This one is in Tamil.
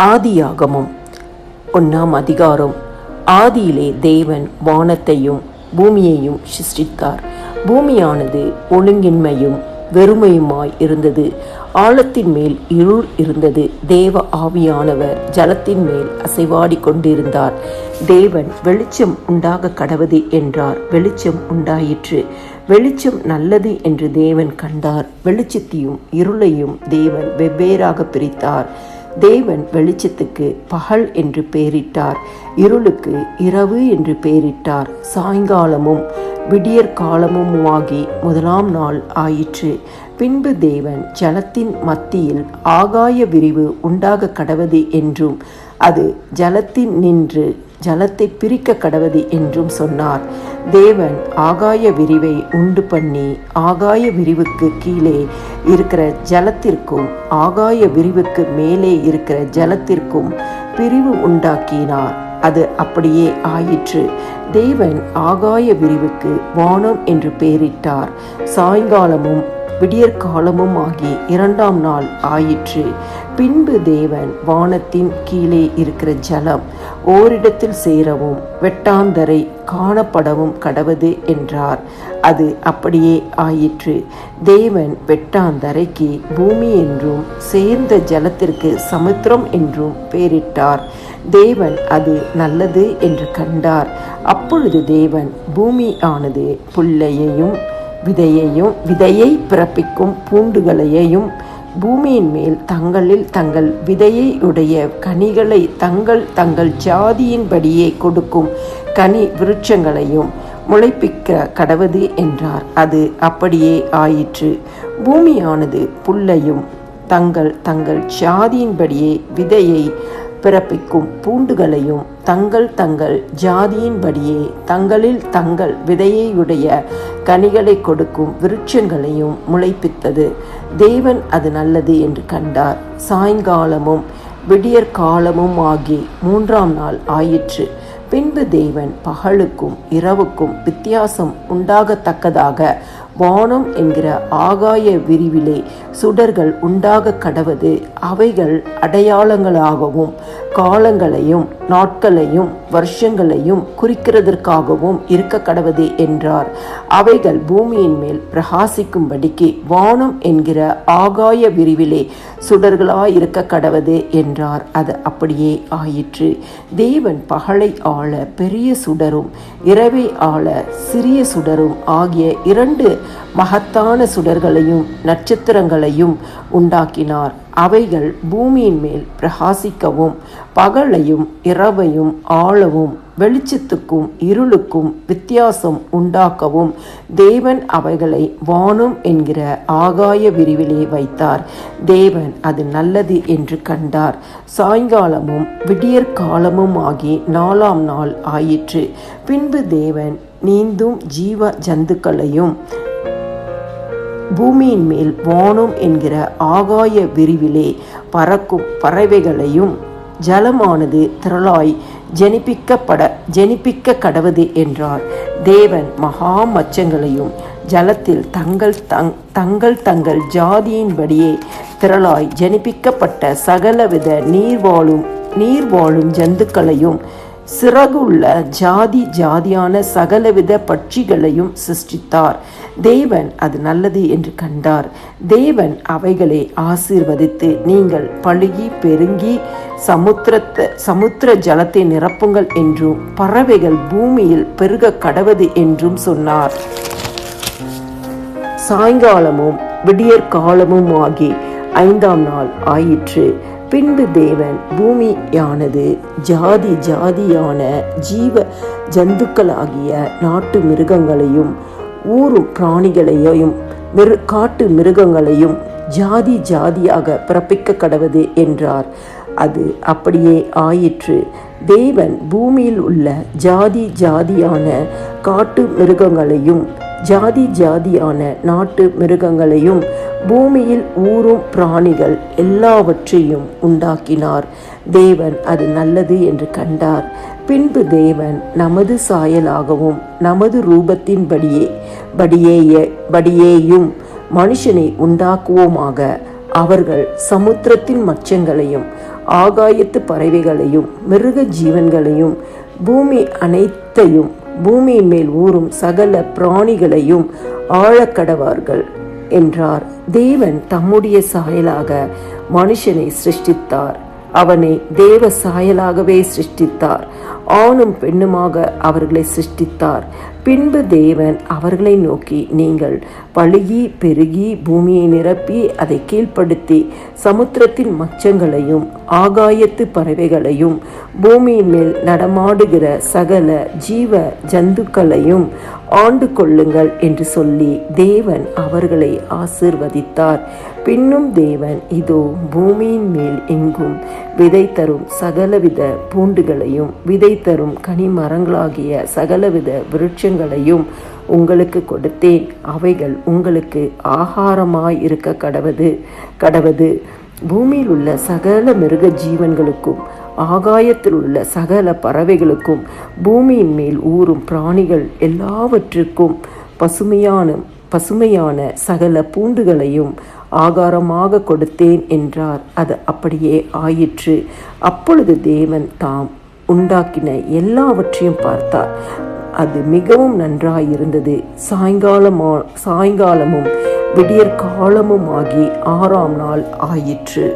ஆதியாகமம் 1 அதிகாரம். ஆதியிலே தேவன் வானத்தையும் பூமியையும் சிருஷ்டித்தார். பூமியானது ஒழுங்கின்மையும் வெறுமையுமாய் இருந்தது. ஆழத்தின் மேல் இருள் இருந்தது. தேவ ஆவியானவர் ஜலத்தின் மேல் அசைவாடி கொண்டிருந்தார். தேவன் வெளிச்சம் உண்டாக கடவது என்றார். வெளிச்சம் உண்டாயிற்று. வெளிச்சம் நல்லது என்று தேவன் கண்டார். வெளிச்சத்தையும் இருளையும் தேவன் வெவ்வேறாக பிரித்தார். தேவன் வெளிச்சத்துக்கு பகல் என்று பெயரிட்டார். இருளுக்கு இரவு என்று பெயரிட்டார். சாயங்காலமும் விடியற் காலமுமாகி 1ஆம் நாள் ஆயிற்று. பின்பு தேவன் ஜலத்தின் மத்தியில் ஆகாய விரிவு உண்டாக கடவது என்றும் அது ஜலத்தின் நின்று ஜலத்தை பிரிக்க கடவது என்றும் சொன்னார். தேவன் ஆகாய விரிவை உண்டு பண்ணி ஆகாய விரிவுக்கு கீழே இருக்கிற ஜலத்திற்கும் ஆகாய விரிவுக்கு மேலே இருக்கிற ஜலத்திற்கும் பிரிவு உண்டாக்கினார். அது அப்படியே ஆயிற்று. தேவன் ஆகாய விரிவுக்கு வானம் என்று பெயரிட்டார். சாயங்காலமும் விடியற்காலமும் ஆகி 2ஆம் நாள் ஆயிற்று. பின்பு தேவன் வானத்தின் கீழே இருக்கிற ஜலம் ஓரிடத்தில் சேரவும் வெட்டாந்தரை காணப்படவும் கடவது என்றார். அது அப்படியே ஆயிற்று. தேவன் வெட்டாந்தரைக்கு பூமி என்றும் சேர்ந்த ஜலத்திற்கு சமுத்திரம் என்றும் பெயரிட்டார். தேவன் அது நல்லது என்று கண்டார். அப்பொழுது தேவன் பூமி ஆனது புல்லையையும் விதையை பிறப்பிக்கும் பூண்டுகளையும் பூமியின் மேல் தங்களில் தங்கள் விதையை உடைய கனிகளை தங்கள் ஜாதியின்படியே கொடுக்கும் கனி விருட்சங்களையும் முளைப்பிக்க கடவது என்றார். அது அப்படியே ஆயிற்று. பூமியானது புல்லையும் தங்கள் ஜாதியின்படியே விதையை பிறப்பிக்கும் பூண்டுகளையும் தங்கள் ஜாதியின்படியே தங்களில் தங்கள் விதையுடைய கனிகளை கொடுக்கும் விருட்சங்களையும் முளைப்பித்தது. தேவன் அது நல்லது என்று கண்டார். சாயங்காலமும் விடியற்காலமும் ஆகி 3ஆம் நாள் ஆயிற்று. பின்பு தேவன் பகலுக்கும் இரவுக்கும் வித்தியாசம் உண்டாகத்தக்கதாக வானம் என்கிற ஆகாய விரிவிலே சுடர்கள் உண்டாக கடவது. அவைகள் அடையாளங்களாகவும் காலங்களையும் நாட்களையும் வருஷங்களையும் குறிக்கிறதற்காகவும் இருக்க கடவது என்றார். அவைகள் பூமியின் மேல் பிரகாசிக்கும்படிக்கு வானம் என்கிற ஆகாய விரிவிலே சுடர்களாயிருக்க கடவது என்றார். அது அப்படியே ஆயிற்று. தேவன் பகலை ஆள பெரிய சுடரும் இரவை ஆள சிறிய சுடரும் ஆகிய 2 மகத்தான சுடர்களையும் நட்சத்திரங்களையும் உண்டாக்கினார். அவைகள் பூமியின் மேல் பிரகாசிக்கவும் பகலையும் இரவையும் ஆளவும் வெளிச்சத்துக்கும் இருளுக்கும் வித்தியாசம் உண்டாக்கவும் தேவன் அவைகளை வானம் என்கிற ஆகாய விரிவிலே வைத்தார். தேவன் அது நல்லது என்று கண்டார். சாயங்காலமும் விடியற்காலமும் ஆகி 4ஆம் நாள் ஆயிற்று. பின்பு தேவன் நீந்தும் ஜீவ ஜந்துக்களையும் பூமியின் மேல் வானம் என்கிற ஆகாய விரிவிலே பறக்கும் பறவைகளையும் ஜலமானது திரளாய் ஜனிப்பிக்க கடவது என்றார். தேவன் மகா மச்சங்களையும் ஜலத்தில் தங்கள் ஜாதியின்படியே திரளாய் ஜனிப்பிக்கப்பட்ட சகலவித நீர்வாழும் ஜந்துக்களையும் சிறகுள்ள ஜாதியான சகலவித பட்சிகளையும் சிருஷ்டித்தார். தேவன் அது நல்லது என்று கண்டார். தேவன் அவைகளை ஆசீர்வதித்து நீங்கள் பழுகி பெருங்கி சமுத்திர ஜலத்தை நிரப்புங்கள் என்றும் பறவைகள் பூமியில் பெருக கடவது என்றும் சொன்னார். சாயங்காலமும் விடியற்காலமும் ஆகி 5ஆம் நாள் ஆயிற்று. பின்பு தேவன் பூமியானது ஜாதியான ஜீவ ஜந்துக்களாகிய நாட்டு மிருகங்களையும் ஊரும் பிராணிகளையும் காட்டு மிருகங்களையும் ஜாதியாக பிறப்பிக்க கடவது என்றார். அது அப்படியே ஆயிற்று. தேவன் பூமியில் உள்ள ஜாதியான காட்டு மிருகங்களையும் ஜாதியான நாட்டு மிருகங்களையும் பூமியில் ஊரும் பிராணிகள் எல்லாவற்றையும் உண்டாக்கினார். தேவன் அது நல்லது என்று கண்டார். பின்பு தேவன் நமது சாயலாகவும் நமது ரூபத்தின்படியேயும் மனுஷனை உண்டாக்குவோமாக. அவர்கள் சமுத்திரத்தின் மச்சங்களையும் ஆகாயத்து பறவைகளையும் மிருக ஜீவன்களையும் பூமி அனைத்தையும் பூமியின் மேல் ஊறும் சகல பிராணிகளையும் ஆழக்கடவார்கள் என்றார். தேவன் தம்முடைய சாயலாக மனுஷனை சிருஷ்டித்தார். அவனை தேவ சாயலாகவே சிருஷ்டித்தார். ஆணும் பெண்ணுமாக அவர்களை சிருஷ்டித்தார். பின்பு தேவன் அவர்களை நோக்கி, நீங்கள் பலுகி பெருகி பூமியை நிரப்பி அதை கீழ்ப்படுத்தி சமுத்திரத்தின் மச்சங்களையும் ஆகாயத்து பறவைகளையும் பூமியின் மேல் நடமாடுகிற சகல ஜீவ ஜந்துக்களையும் ஆண்டு கொள்ளுங்கள் என்று சொல்லி தேவன் அவர்களை ஆசீர்வதித்தார். பின்னும் தேவன், இதோ பூமியின் மேல் எங்கும் விதை தரும் சகலவித பூண்டுகளையும் விதை தரும் கனிமரங்களாகிய சகலவித விருட்சங்களையும் உங்களுக்கு கொடுத்தேன். அவைகள் உங்களுக்கு ஆகாரமாய் இருக்க கடவது. பூமியில் உள்ள சகல மிருக ஜீவன்களுக்கும் ஆகாயத்தில் உள்ள சகல பறவைகளுக்கும் பூமியின் மேல் ஊறும் பிராணிகள் எல்லாவற்றுக்கும் பசுமையான சகல பூண்டுகளையும் ஆகாரமாக கொடுத்தேன் என்றார். அது அப்படியே ஆயிற்று. அப்பொழுது தேவன் தாம் உண்டாக்கின எல்லாவற்றையும் பார்த்தார். அது மிகவும் நன்றாயிருந்தது. சாயங்காலமும் விடியற்காலமும் ஆகி 6ஆம் நாள் ஆயிற்று.